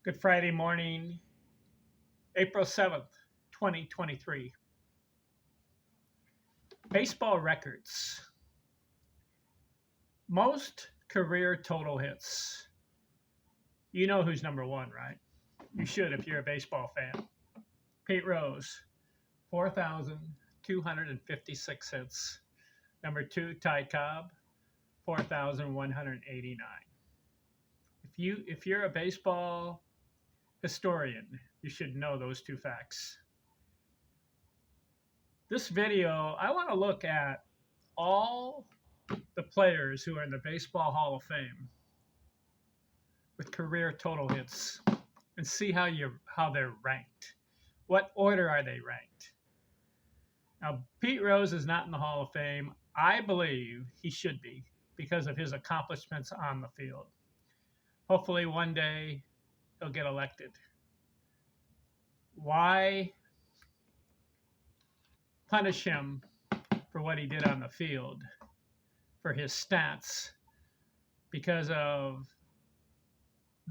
Good Friday morning, April 7th, 2023. Baseball records. Most career total hits. You know who's number one, right? You should if you're a baseball fan. Pete Rose, 4,256 hits. Number two, Ty Cobb, 4,189. If you're a baseball historian, you should know those two facts. This video, I want to look at all the players who are in the Baseball Hall of Fame with career total hits and see how they're ranked. What order are they ranked? Now, Pete Rose is not in the Hall of Fame. I believe he should be because of his accomplishments on the field. Hopefully one day he'll get elected. Why punish him for what he did on the field, for his stats, because of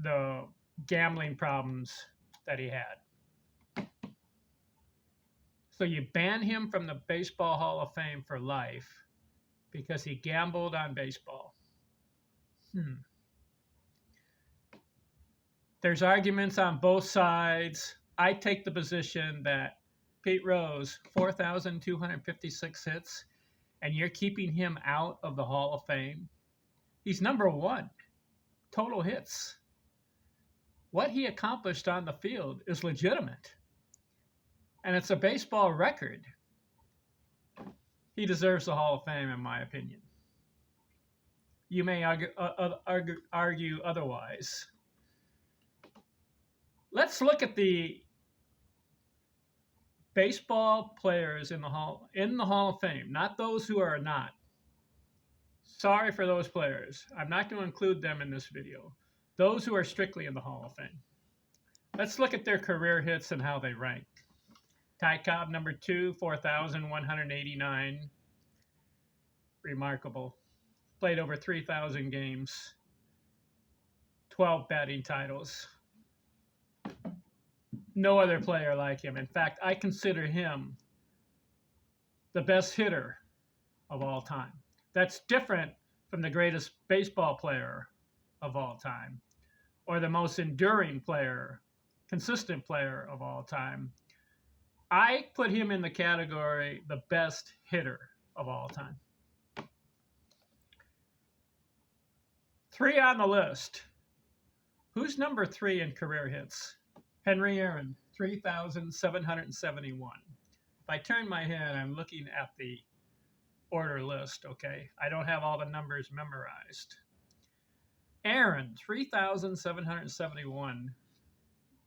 the gambling problems that he had? So you ban him from the Baseball Hall of Fame for life because he gambled on baseball. There's arguments on both sides. I take the position that Pete Rose, 4,256 hits, and you're keeping him out of the Hall of Fame. He's number one, total hits. What he accomplished on the field is legitimate, and it's a baseball record. He deserves the Hall of Fame, in my opinion. You may argue otherwise. Let's look at the baseball players in the Hall of Fame, not those who are not. Sorry for those players. I'm not going to include them in this video. Those who are strictly in the Hall of Fame. Let's look at their career hits and how they rank. Ty Cobb, number two, 4,189. Remarkable. Played over 3,000 games. 12 batting titles. No other player like him. In fact, I consider him the best hitter of all time. That's different from the greatest baseball player of all time, or the most enduring player, consistent player of all time. I put him in the category the best hitter of all time. Three on the list. Who's number three in career hits? Henry Aaron, 3,771. If I turn my head, I'm looking at the order list, okay? I don't have all the numbers memorized. Aaron, 3,771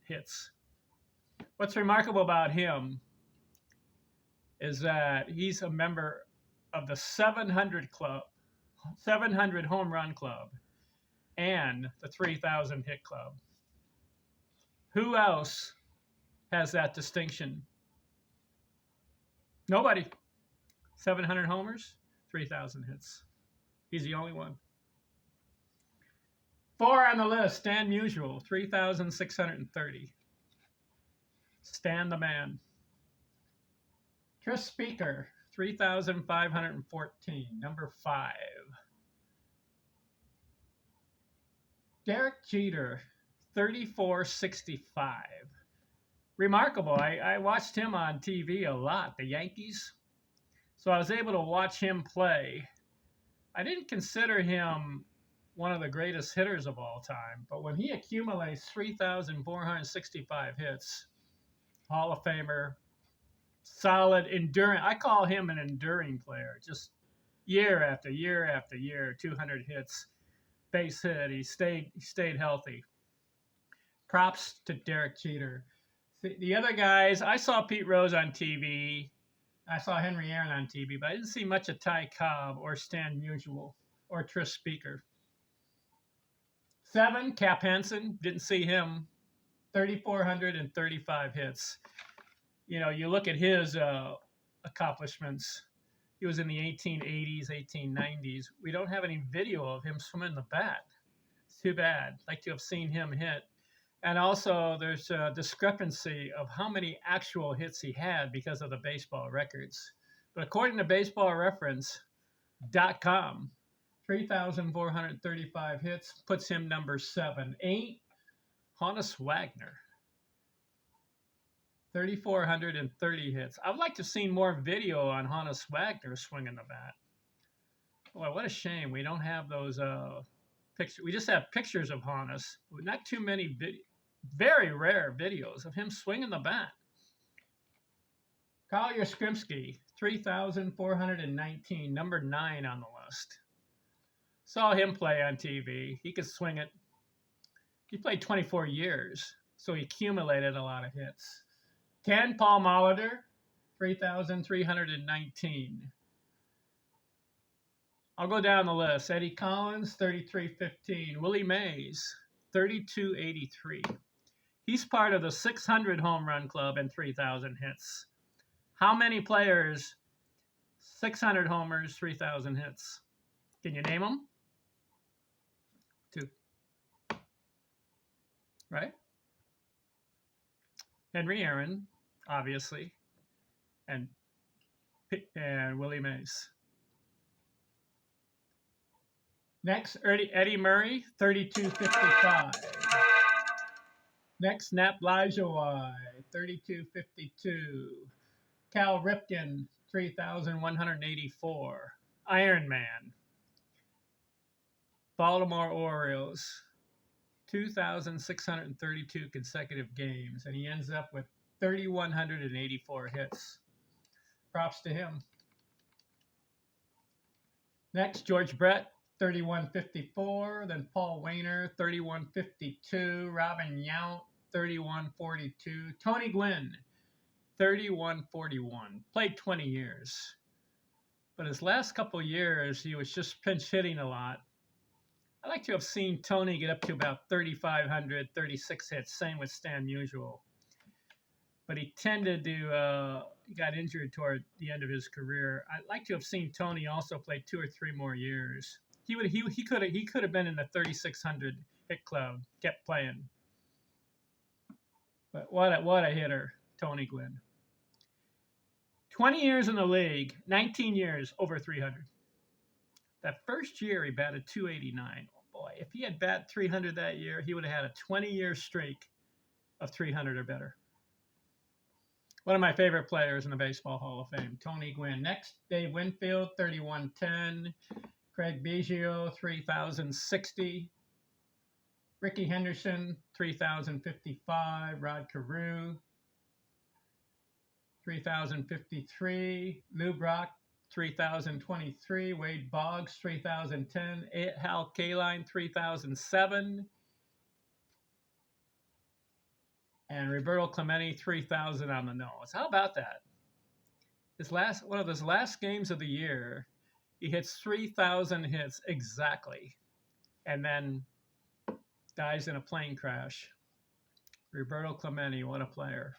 hits. What's remarkable about him is that he's a member of the 700 club, 700 home run club, and the 3,000 hit club. Who else has that distinction? Nobody. 700 homers, 3,000 hits. He's the only one. Four on the list, Stan Musial, 3,630. Stan the man. Tris Speaker, 3,514, number five. Derek Jeter, 3,465. Remarkable. I watched him on TV a lot, the Yankees. So I was able to watch him play. I didn't consider him one of the greatest hitters of all time, but when he accumulates 3,465 hits, Hall of Famer, solid, enduring. I call him an enduring player. Just year after year after year, 200 hits, base hit. He stayed healthy. Props to Derek Jeter. The other guys, I saw Pete Rose on TV. I saw Henry Aaron on TV, but I didn't see much of Ty Cobb or Stan Musial or Tris Speaker. 7, Cap Hansen, didn't see him. 3,435 hits. You know, you look at his accomplishments. He was in the 1880s, 1890s. We don't have any video of him swimming the bat. It's too bad. I'd like to have seen him hit And also, there's a discrepancy of how many actual hits he had because of the baseball records. But according to baseballreference.com, 3,435 hits puts him number 7. 8, Honus Wagner, 3,430 hits. I would like to have seen more video on Honus Wagner swinging the bat. Boy, what a shame we don't have those pictures. We just have pictures of Honus. Not too many very rare videos of him swinging the bat. Kyle Yastrzemski, 3,419, number 9 on the list. Saw him play on TV. He could swing it. He played 24 years, so he accumulated a lot of hits. 10, Paul Molitor, 3,319. I'll go down the list. Eddie Collins, 3,315. Willie Mays, 3,283. He's part of the 600 home run club and 3,000 hits. How many players, 600 homers, 3,000 hits? Can you name them? 2. Right? Henry Aaron, obviously, and Willie Mays. Next, Eddie Murray, 3,255. Next, Nap Lajoie, 3,252. Cal Ripken, 3,184. Iron Man. Baltimore Orioles, 2,632 consecutive games, and he ends up with 3,184 hits. Props to him. Next, George Brett, 3,154. Then Paul Wainer, 3,152. Robin Yount, 3,142. Tony Gwynn, 3,141. Played 20 years. But his last couple years, he was just pinch hitting a lot. I'd like to have seen Tony get up to about 3,500, 36 hits. Same with Stan Musial. But he tended to, he got injured toward the end of his career. I'd like to have seen Tony also play 2 or 3 more years. He could have been in the 3,600 hit club, kept playing. But what a hitter, Tony Gwynn. 20 years in the league, 19 years over 300. That first year, he batted 289. Oh boy, if he had batted 300 that year, he would have had a 20-year streak of 300 or better. One of my favorite players in the Baseball Hall of Fame, Tony Gwynn. Next, Dave Winfield, 3,110. Craig Biggio, 3,060. Ricky Henderson, 3,055. Rod Carew, 3,053. Lou Brock, 3,023. Wade Boggs, 3,010. Hal Kaline, 3,007. And Roberto Clemente, 3,000 on the nose. How about that? One of his last games of the year, he hits 3,000 hits exactly, and then dies in a plane crash. Roberto Clemente, what a player.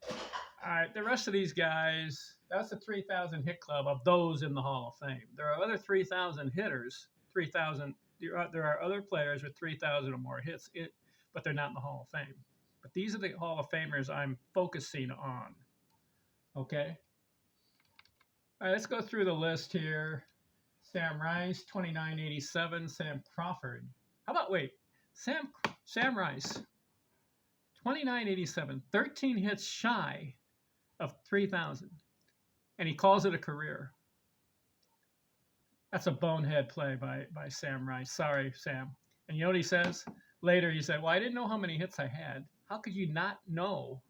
All right, the rest of these guys, that's the 3,000 hit club of those in the Hall of Fame. There are other 3,000 hitters, 3,000. There are other players with 3,000 or more hits, but they're not in the Hall of Fame. But these are the Hall of Famers I'm focusing on. Okay? All right, let's go through the list here. Sam Rice, 2,987. Sam Crawford. How about, Sam Rice, 2,987. 13 hits shy of 3,000. And he calls it a career. That's a bonehead play by Sam Rice. Sorry, Sam. And you know what he says? Later, he said, well, I didn't know how many hits I had. How could you not know?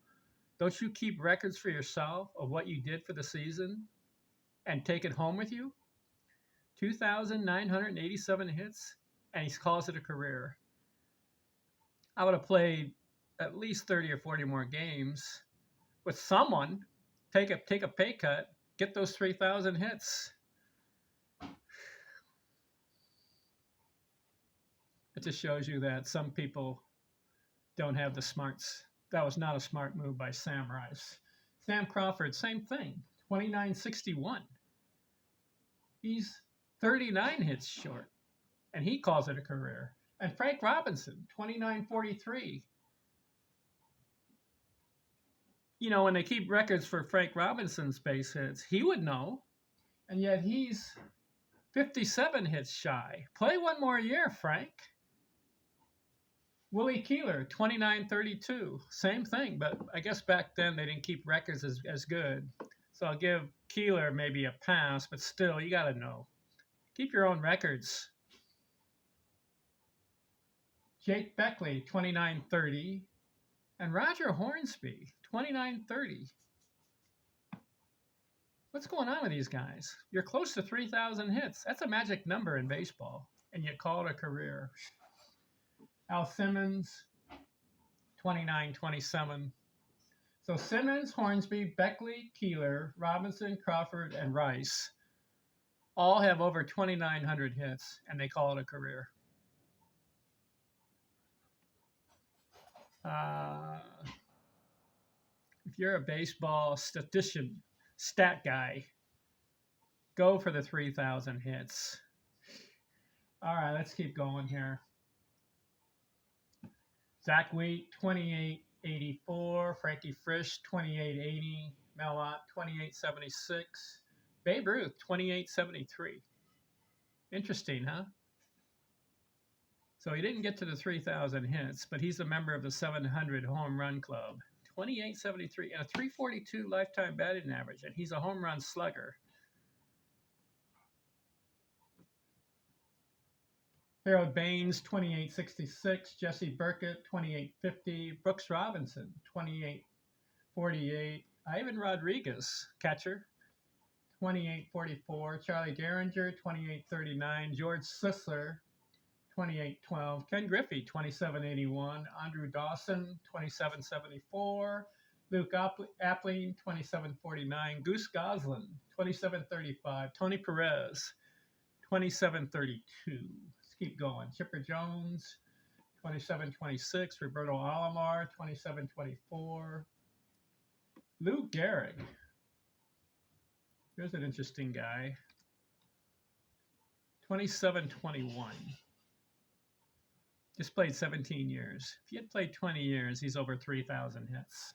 Don't you keep records for yourself of what you did for the season and take it home with you? 2,987 hits, and he calls it a career. I would have played at least 30 or 40 more games with someone, take a pay cut, get those 3,000 hits. It just shows you that some people don't have the smarts. That was not a smart move by Sam Rice. Sam Crawford, same thing, 2,961. He's 39 hits short, and he calls it a career. And Frank Robinson, 2,943. You know, when they keep records for Frank Robinson's base hits, he would know. And yet he's 57 hits shy. Play one more year, Frank. Willie Keeler, 29-32. Same thing, but I guess back then they didn't keep records as good. So I'll give Keeler maybe a pass, but still, you got to know. Keep your own records. Jake Beckley, 29-30. And Roger Hornsby, 29-30. What's going on with these guys? You're close to 3,000 hits. That's a magic number in baseball, and you call it a career. Al Simmons, 29-27. So Simmons, Hornsby, Beckley, Keeler, Robinson, Crawford, and Rice all have over 2,900 hits, and they call it a career. If you're a baseball stat guy, go for the 3,000 hits. All right, let's keep going here. Zach Wheat, 28-84. Frankie Frisch, 28-80. Mel Ott, 28-76. Babe Ruth, 28-73. Interesting, huh? So he didn't get to the 3,000 hits, but he's a member of the 700 home run club. 28-73 and a 342 lifetime batting average, and he's a home run slugger. Harold Baines, 28-66. Jesse Burkett, 28-50. Brooks Robinson, 28-48. Ivan Rodriguez, catcher, 28-44. Charlie Gehringer, 28-39. George Sisler, 28-12. Ken Griffey, 27-81. Andrew Dawson, 27-74. Luke Appling, 27-49. Goose Goslin, 27-35. Tony Perez, 27-32. Let's keep going. Chipper Jones, 27-26. Roberto Alomar, 27-24. Lou Gehrig. Here's an interesting guy. 27-21. Just played 17 years. If he had played 20 years, he's over 3,000 hits.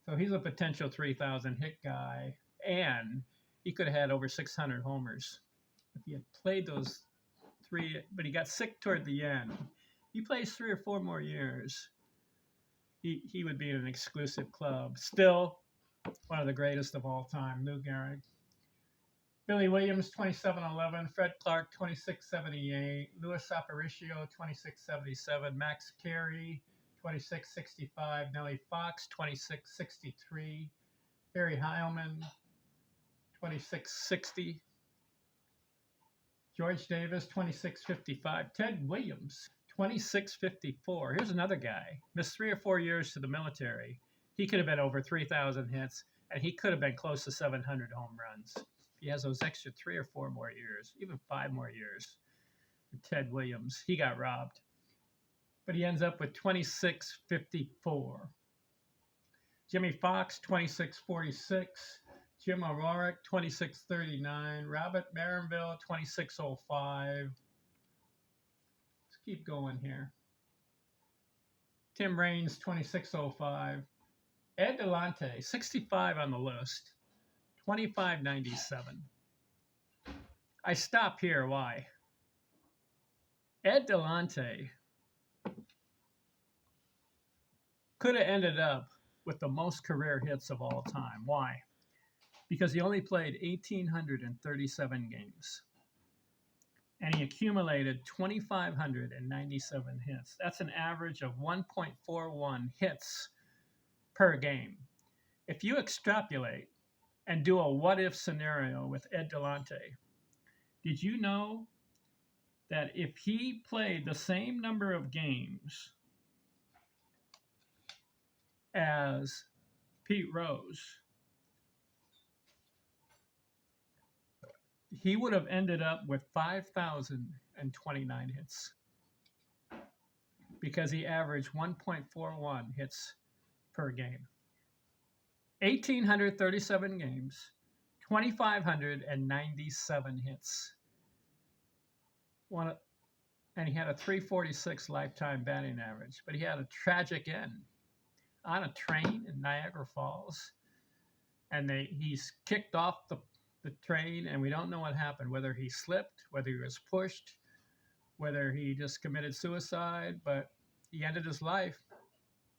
So he's a potential 3,000 hit guy, and he could have had over 600 homers if he had played those three, but he got sick toward the end. He plays 3 or 4 more years, he would be in an exclusive club. Still, one of the greatest of all time, Lou Gehrig. Billy Williams, 27-11. Fred Clark, 26-78. Luis Aparicio, 26-77. Max Carey, 26-65. Nellie Fox, 26-63. Harry Heilman, 26-60. George Davis, 26-55. Ted Williams, 26-54. Here's another guy. Missed 3 or 4 years to the military. He could have been over 3,000 hits, and he could have been close to 700 home runs. He has those extra 3 or 4 more years, even 5 more years. Ted Williams, he got robbed. But he ends up with 26-54. Jimmy Fox, 26-46. Jim O'Rourke, 26-39. Robert Marinville, 26-05. Let's keep going here. Tim Raines, 26-05. Ed Delante, 65 on the list. 25-97. I stop here. Why? Ed Delante could have ended up with the most career hits of all time. Why? Because he only played 1,837 games. And he accumulated 2,597 hits. That's an average of 1.41 hits per game. If you extrapolate and do a what-if scenario with Ed Delante, did you know that if he played the same number of games as Pete Rose, he would have ended up with 5,029 hits because he averaged 1.41 hits per game. 1,837 games, 2,597 hits. And he had a 346 lifetime batting average, but he had a tragic end. on a train in Niagara Falls, and he's kicked off the train, and we don't know what happened, whether he slipped, whether he was pushed, whether he just committed suicide, but he ended his life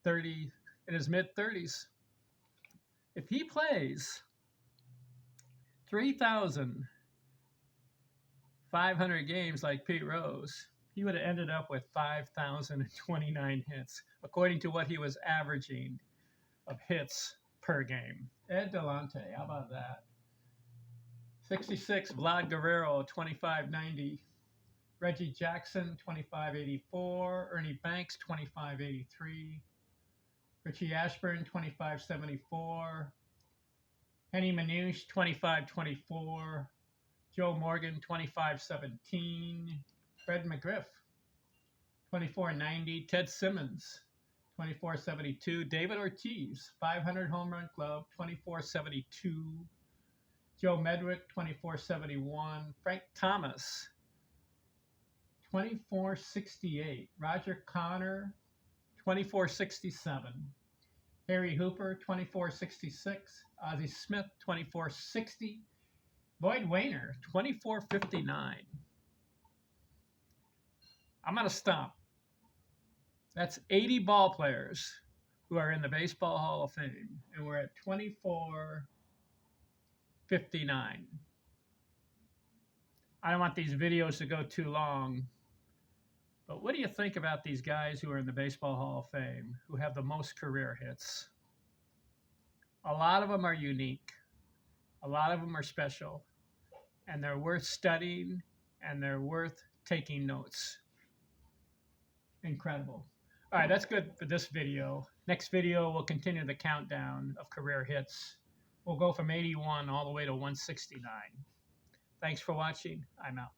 in his mid-30s. If he plays 3,500 games like Pete Rose, he would have ended up with 5,029 hits, according to what he was averaging of hits per game. Ed Delonte, how about that? 66, Vlad Guerrero, 2590. Reggie Jackson, 2584. Ernie Banks, 2583. Richie Ashburn, 2574. Henny Manouche, 2524. Joe Morgan, 2517. Fred McGriff, 2490. Ted Simmons, 2472. David Ortiz, 500 Home Run Club, 2472. Joe Medwick, 2471. Frank Thomas, 2468. Roger Connor, 2467. Harry Hooper, 2466. Ozzie Smith, 2460. Lloyd Wayner, 2459. I'm going to stop. That's 80 ball players who are in the Baseball Hall of Fame, and we're at 2459. I don't want these videos to go too long, but what do you think about these guys who are in the Baseball Hall of Fame, who have the most career hits? A lot of them are unique. A lot of them are special, and they're worth studying, and they're worth taking notes. Incredible. All right, that's good for this video. Next video, we'll continue the countdown of career hits. We'll go from 81 all the way to 169. Thanks for watching. I'm out.